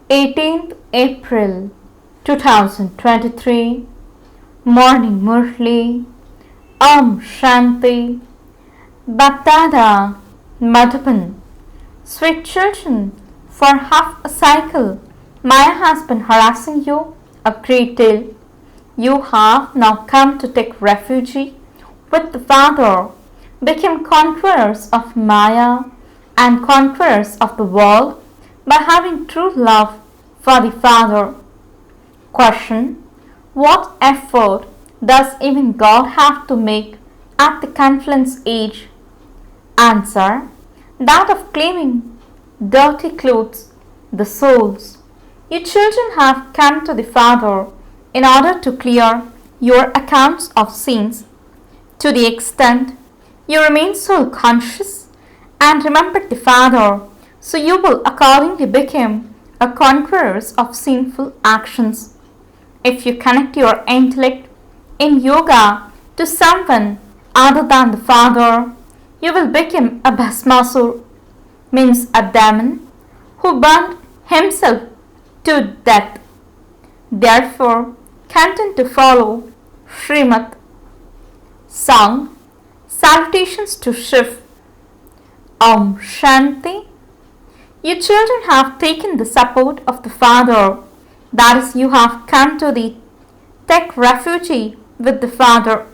18th April 2023 Morning Murli Om Shanti BapDada Madhuban. Sweet children, for half a cycle Maya has been harassing you a great deal. You have now come to take refuge with the Father, become conquerors of Maya and conquerors of the world by having true love for the Father. Question: what effort does even God have to make at the confluence age? Answer: that of cleaning dirty clothes, the souls. You children have come to the Father in order to clear your accounts of sins. To the extent you remain soul conscious and remember the Father, so you will accordingly become a conquerors of sinful actions. If you connect your intellect in yoga to someone other than the Father, you will become a Bhasmasur, means a demon who burned himself to death. Therefore, continue to follow Srimad. Song. Salutations to Shiv. Om Shanti. You children have taken the support of the Father. That is, you have come to the take refuge with the Father.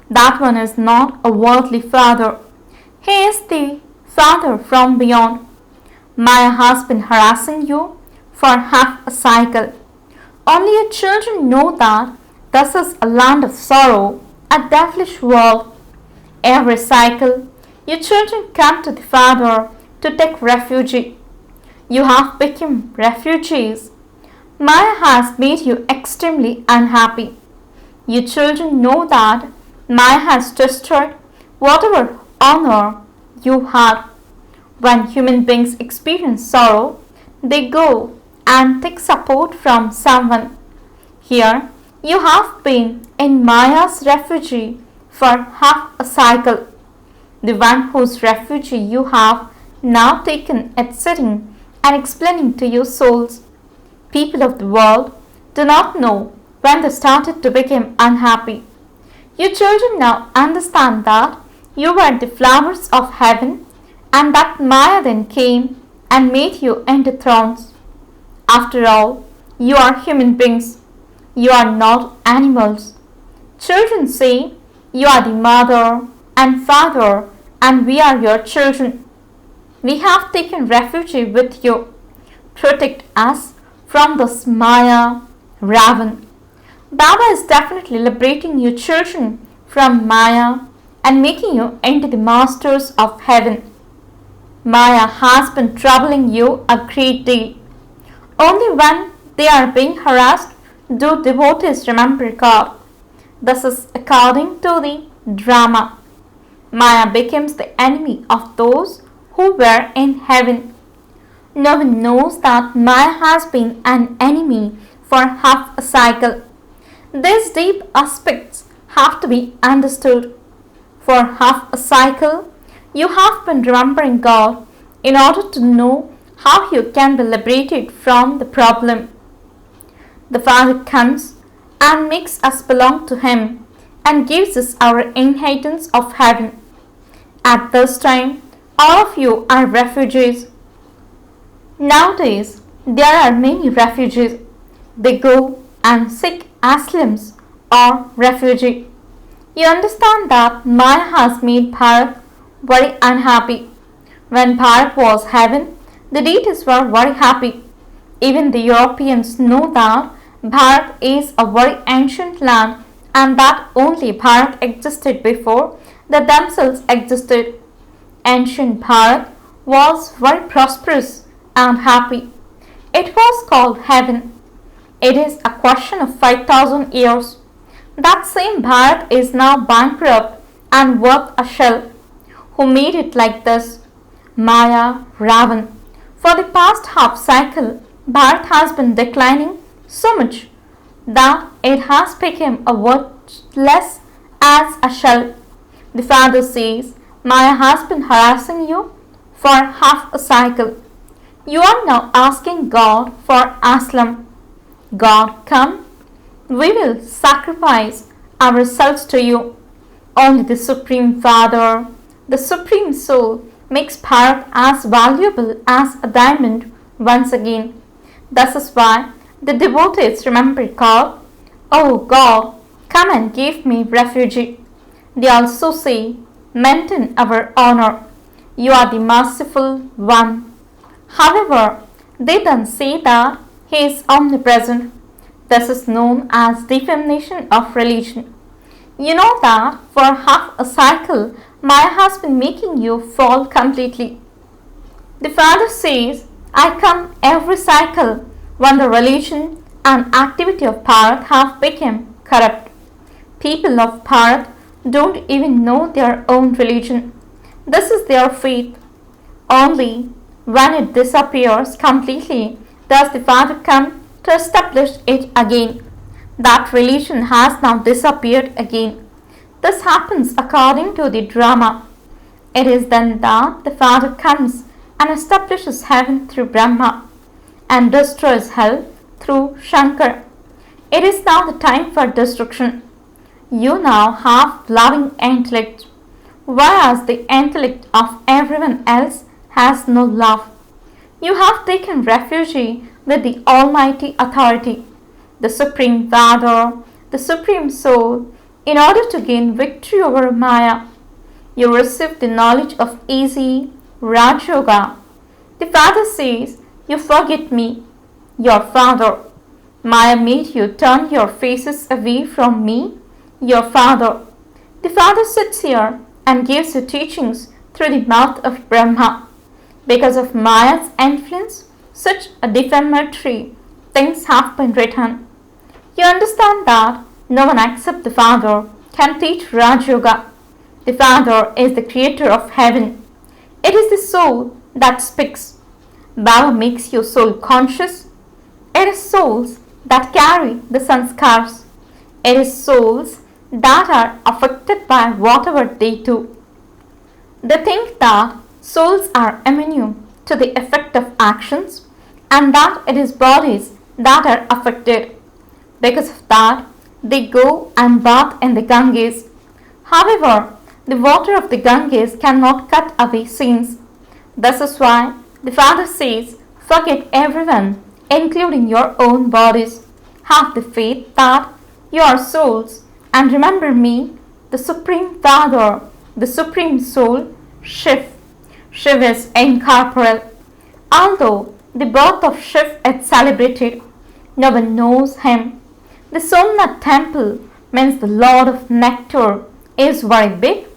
That one is not a worldly Father. He is the Father from beyond. Maya has been harassing you for half a cycle. Only your children know that this is a land of sorrow, a devilish world. Every cycle, your children come to the Father to take refuge. You have become refugees. Maya has made you extremely unhappy. You children know that Maya has destroyed whatever honor you had. When human beings experience sorrow, they go and take support from someone. Here, you have been in Maya's refuge for half a cycle. The one whose refuge you have now taken at sitting and explaining to your souls. People of the world do not know when they started to become unhappy. You children now understand that you were the flowers of heaven and that Maya then came and made you into thorns. After all, you are human beings. You are not animals. Children say you are the mother and father and we are your children. We have taken refuge with you. Protect us from this Maya Ravan. Baba is definitely liberating you children from Maya and making you into the masters of heaven. Maya has been troubling you a great deal. Only when they are being harassed do devotees remember God. This is according to the drama. Maya becomes the enemy of those who were in heaven. No one knows that Maya has been an enemy for half a cycle. These deep aspects have to be understood. For half a cycle, you have been remembering God in order to know how you can be liberated from the problem. The Father comes and makes us belong to Him and gives us our inheritance of heaven. At this time, all of you are refugees. Nowadays, there are many refugees. They go and seek asylums or refuge. You understand that Maya has made Bharat very unhappy. When Bharat was heaven, the deities were very happy. Even the Europeans know that Bharat is a very ancient land and that only Bharat existed before they themselves existed. Ancient Bharat was very prosperous and happy. It was called heaven. It is a question of 5,000 years. That same Bharat is now bankrupt and worth a shell. Who made it like this? Maya Ravan. For the past half cycle, Bharat has been declining so much that it has become a worthless as a shell. The Father says, Maya has been harassing you for half a cycle. You are now asking God for aslam. God, come, we will sacrifice ourselves to you. Only the Supreme Father, the Supreme Soul, makes Bharat as valuable as a diamond once again. This is why the devotees remember call, "Oh God, come and give me refuge." They also say, "Maintain our honor. You are the merciful one." However, they then say that he is omnipresent. This is known as defamation of religion. You know that for half a cycle, Maya has been making you fall completely. The Father says, I come every cycle when the religion and activity of Bharat have become corrupt. People of Bharat don't even know their own religion. This is their faith. Only when it disappears completely does the Father come to establish it again. That religion has now disappeared again. This happens according to the drama. It is then that the Father comes and establishes heaven through Brahma and destroys hell through Shankar. It is now the time for destruction. You now have loving intellect, whereas the intellect of everyone else has no love. You have taken refuge with the Almighty Authority, the Supreme Father, the Supreme Soul, in order to gain victory over Maya. You receive the knowledge of easy Raj Yoga. The Father says, you forget me, your Father. Maya made you turn your faces away from me, your Father. The Father sits here and gives you teachings through the mouth of Brahma. Because of Maya's influence, such a defamatory things have been written. You understand that no one except the Father can teach Raj Yoga. The Father is the creator of heaven. It is the soul that speaks. Baba makes you soul conscious. It is souls that carry the sanskars. It is souls that are affected by whatever they do. They think that souls are immune to the effect of actions and that it is bodies that are affected. Because of that, they go and bath in the Ganges. However, the water of the Ganges cannot cut away sins. This is why the Father says, forget everyone, including your own bodies. Have the faith that you are souls and remember me, the Supreme Father, the Supreme Soul, Shiv. Shiv is incorporeal. Although the birth of Shiv is celebrated, no one knows him. The Somnath temple means the Lord of Nectar is very big,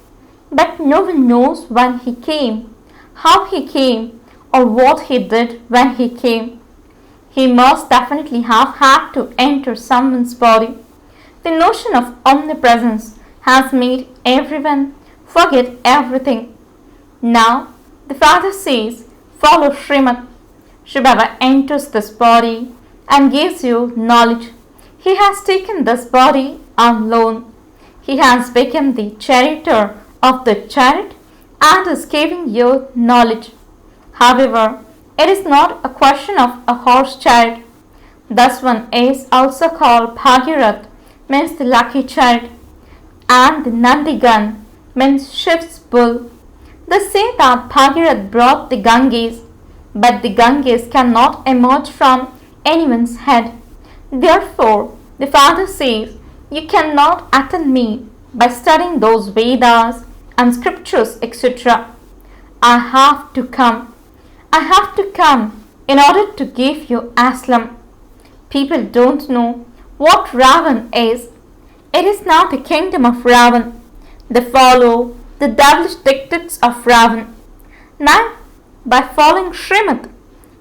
but no one knows when he came, how he came, or what he did when he came. He must definitely have had to enter someone's body. The notion of omnipresence has made everyone forget everything. Now, the Father says, follow Srimad. Shivbaba enters this body and gives you knowledge. He has taken this body on loan. He has become the charioteer of the chariot and is giving you knowledge. However, it is not a question of a horse chariot. This one is also called Bhagirath, means the lucky chariot, and the Nandigan means Shiv's bull. They say that Bhagirath brought the Ganges, but the Ganges cannot emerge from anyone's head. Therefore, the Father says, you cannot attain me by studying those Vedas and scriptures, etc. I have to come. I have to come in order to give you aslam. People don't know what Ravan is. It is now the kingdom of Ravan. They follow the devilish dictates of Ravan. Now, by following Srimad,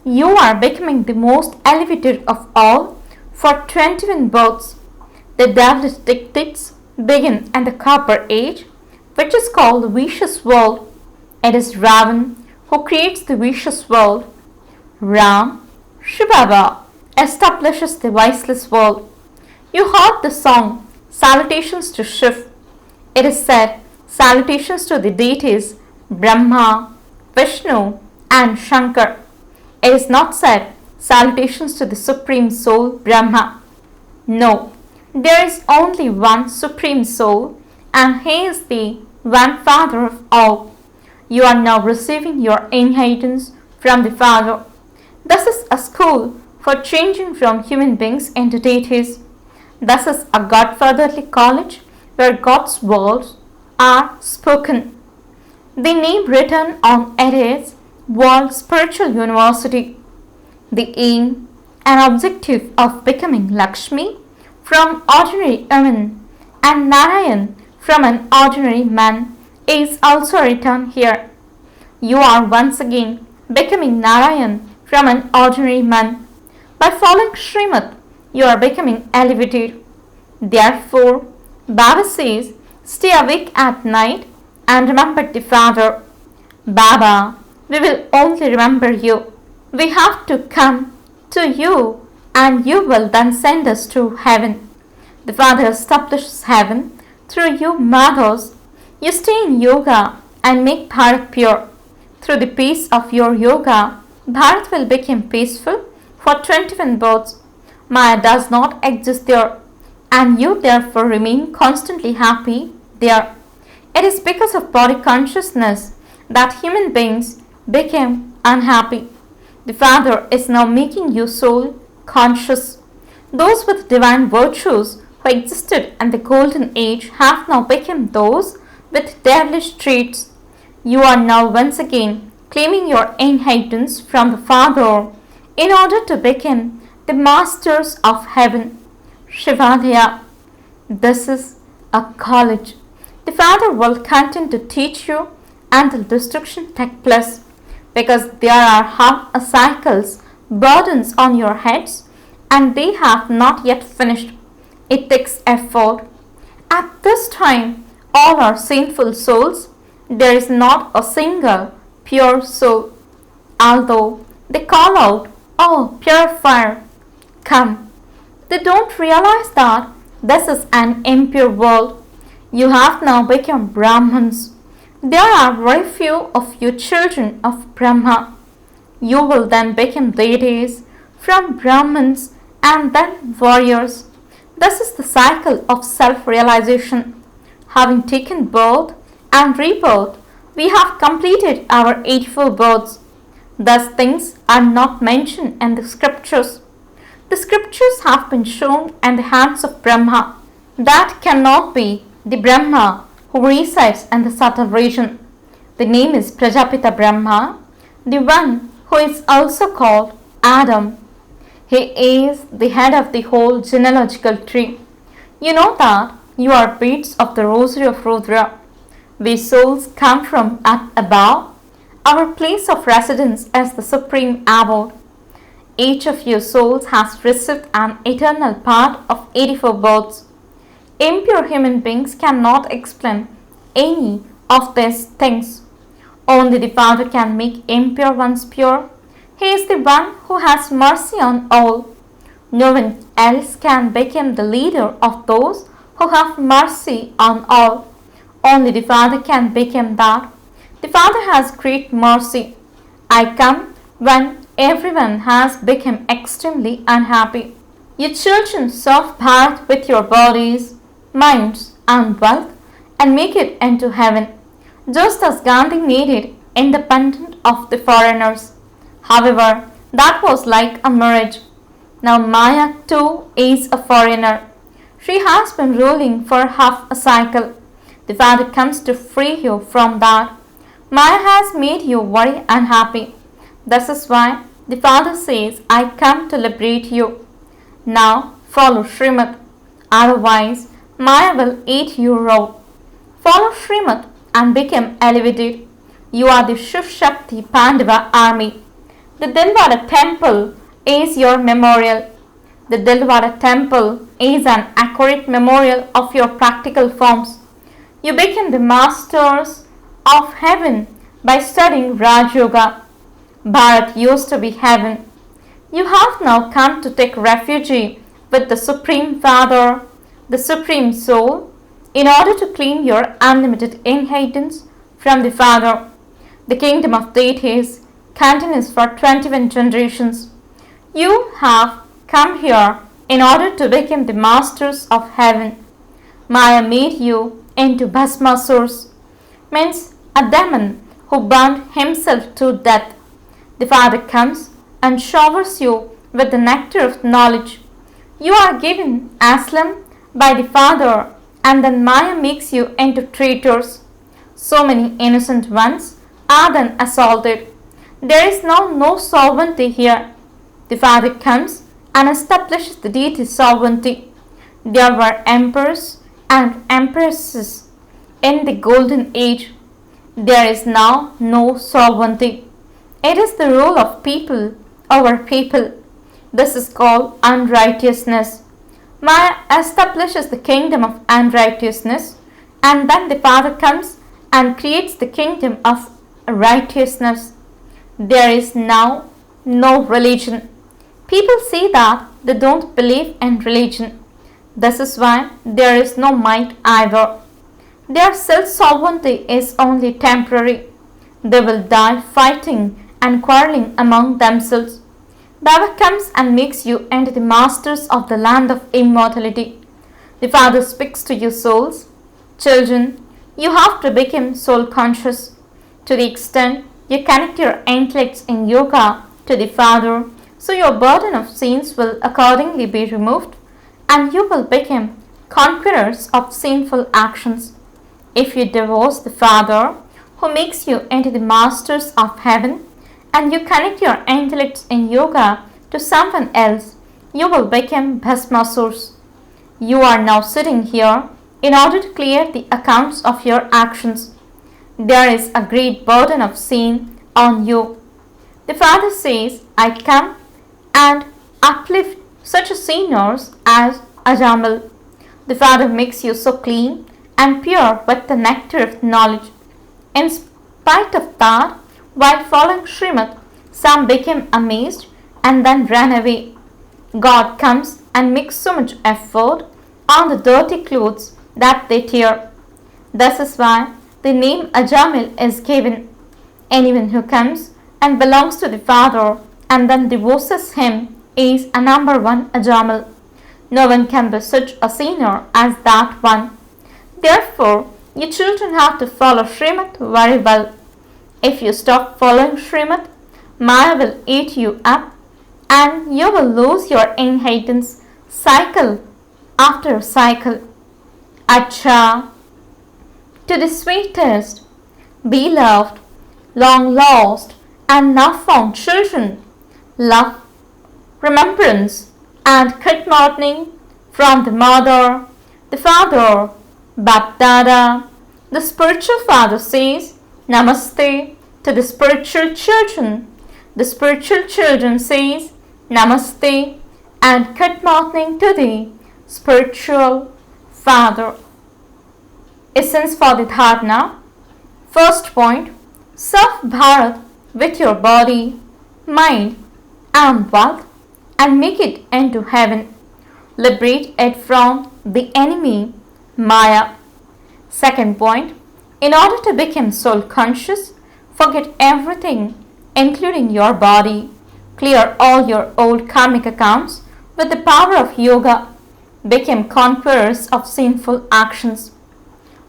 you are becoming the most elevated of all for 21 births. The devilish dictates begin in the Copper Age, which is called the vicious world. It is Ravan who creates the vicious world. Ram, Shivbaba, establishes the viceless world. You heard the song, Salutations to Shiv. It is said, salutations to the deities Brahma, Vishnu and Shankar. It is not said, salutations to the Supreme Soul, Brahma. No, there is only one Supreme Soul, and He is the one Father of all. You are now receiving your inheritance from the Father. This is a school for changing from human beings into deities. This is a Godfatherly college where God's words are spoken. The name written on it is World Spiritual University. The aim and objective of becoming Lakshmi from ordinary women and Narayan from an ordinary man is also written here. You are once again becoming Narayan from an ordinary man. By following Srimad, you are becoming elevated. Therefore, Baba says, stay awake at night and remember the Father. Baba, we will only remember you. We have to come to you and you will then send us to heaven. The Father establishes heaven through you mothers. You stay in yoga and make Bharat pure. Through the peace of your yoga, Bharat will become peaceful for 21 births. Maya does not exist there, and you therefore remain constantly happy there. It is because of body consciousness that human beings became unhappy. The Father is now making you soul conscious. Those with divine virtues who existed in the golden age have now become those with devilish traits. You are now once again claiming your inheritance from the Father in order to become the masters of heaven. Shivbaba. This is a college. The Father will continue to teach you until destruction takes place, because there are half a cycle's burdens on your heads and they have not yet finished. It takes effort. At this time, all are sinful souls. There is not a single pure soul. Although they call out, "Oh, purifier, come," they don't realize that this is an impure world. You have now become Brahmins. There are very few of you children of Brahma. You will then become deities, from Brahmins and then warriors. This is the cycle of self-realization. Having taken birth and rebirth, we have completed our 84 births. Thus things are not mentioned in the scriptures. The scriptures have been shown in the hands of Brahma. That cannot be the Brahma who resides in the subtle region. The name is Prajapita Brahma, the one who is also called Adam. He is the head of the whole genealogical tree. You know that you are beads of the rosary of Rudra. We souls come from up above. Our place of residence is the supreme abode. Each of you souls has received an eternal part of 84 births. Impure human beings cannot explain any of these things. Only the Father can make impure ones pure. He is the one who has mercy on all. No one else can become the leader of those who have mercy on all. Only the Father can become that. The Father has great mercy. I come when everyone has become extremely unhappy. You children serve Bharat with your bodies, minds and wealth and make it into heaven, just as Gandhi made it independent of the foreigners. However, that was like a marriage. Now Maya too is a foreigner. She has been ruling for half a cycle. The Father comes to free you from that. Maya has made you very unhappy. This is why the Father says, I come to liberate you. Now follow Srimad. Otherwise, Maya will eat you raw. Follow Srimad and become elevated. You are the Shiv Shakti Pandava army. The Dilwara temple is your memorial. The Dilwara temple is an accurate memorial of your practical forms. You become the masters of heaven by studying Raj Yoga. Bharat used to be heaven. You have now come to take refuge with the Supreme Father, the Supreme Soul, in order to claim your unlimited inheritance from the Father. The kingdom of deities continues for 21 generations. You have come here in order to become the masters of heaven. Maya made you into Bhasmasurs, means a demon who burned himself to death. The Father comes and showers you with the nectar of knowledge. You are given aslam by the Father, and then Maya makes you into traitors. So many innocent ones are then assaulted. There is now no sovereignty here. The Father comes and establishes the deity's sovereignty. There were emperors and empresses in the golden age. There is now no sovereignty. It is the rule of people over people. This is called unrighteousness. Maya establishes the kingdom of unrighteousness, and then the Father comes and creates the kingdom of righteousness. There is now no religion. People say that they don't believe in religion. This is why there is no might either. Their self-sovereignty is only temporary. They will die fighting and quarreling among themselves. Baba comes and makes you into the masters of the land of immortality. The Father speaks to you souls. Children, you have to become soul conscious. To the extent you connect your intellects in yoga to the Father, so your burden of sins will accordingly be removed, and you will become conquerors of sinful actions. If you divorce the Father, who makes you into the masters of heaven, and you connect your intellects in yoga to someone else, you will become Bhasmasurs. You are now sitting here in order to clear the accounts of your actions. There is a great burden of sin on you. The Father says, I come and uplift such sinners as Ajamal. The Father makes you so clean and pure with the nectar of knowledge. In spite of that, while following Srimad, some became amazed and then ran away. God comes and makes so much effort on the dirty clothes that they tear. This is why the name Ajamil is given. Anyone who comes and belongs to the Father and then divorces him is a number one Ajamil. No one can be such a sinner as that one. Therefore, you children have to follow Srimad very well. If you stop following Srimad, Maya will eat you up and you will lose your inheritance cycle after cycle. Acha, to the sweetest, beloved, long lost and now found children, love, remembrance and good morning from the Mother, the Father, BapDada. The spiritual Father says, Namaste to the spiritual children. The spiritual children says Namaste and good morning to the spiritual Father. Essence for the dharana. First point, serve Bharat with your body, mind and wealth and make it into heaven. Liberate it from the enemy, Maya. Second point, in order to become soul conscious, forget everything, including your body. Clear all your old karmic accounts with the power of yoga. Become conquerors of sinful actions.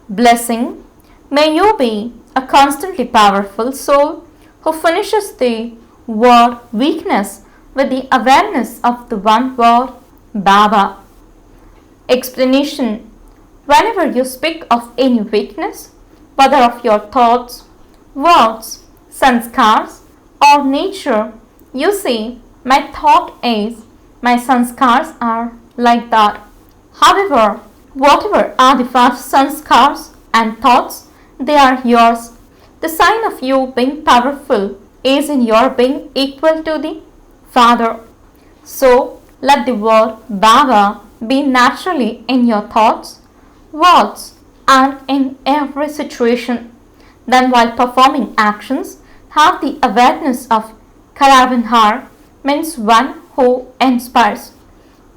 Blessing, may you be a constantly powerful soul who finishes the word weakness with the awareness of the one word Baba. Explanation, whenever you speak of any weakness, whether of your thoughts, words, sanskars or nature, you say, my thought is, my sanskars are like that. However, whatever are the first sanskars and thoughts, they are yours. The sign of you being powerful is in your being equal to the Father. So, let the word Baba be naturally in your thoughts, words and in every situation. Then while performing actions, have the awareness of Karavanhar, means one who inspires.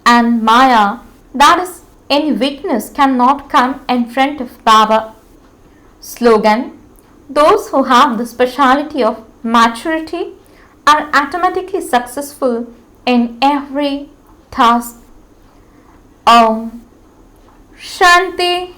And Maya, that is, any weakness cannot come in front of Baba. Slogan, those who have the speciality of maturity are automatically successful in every task. Om Shanti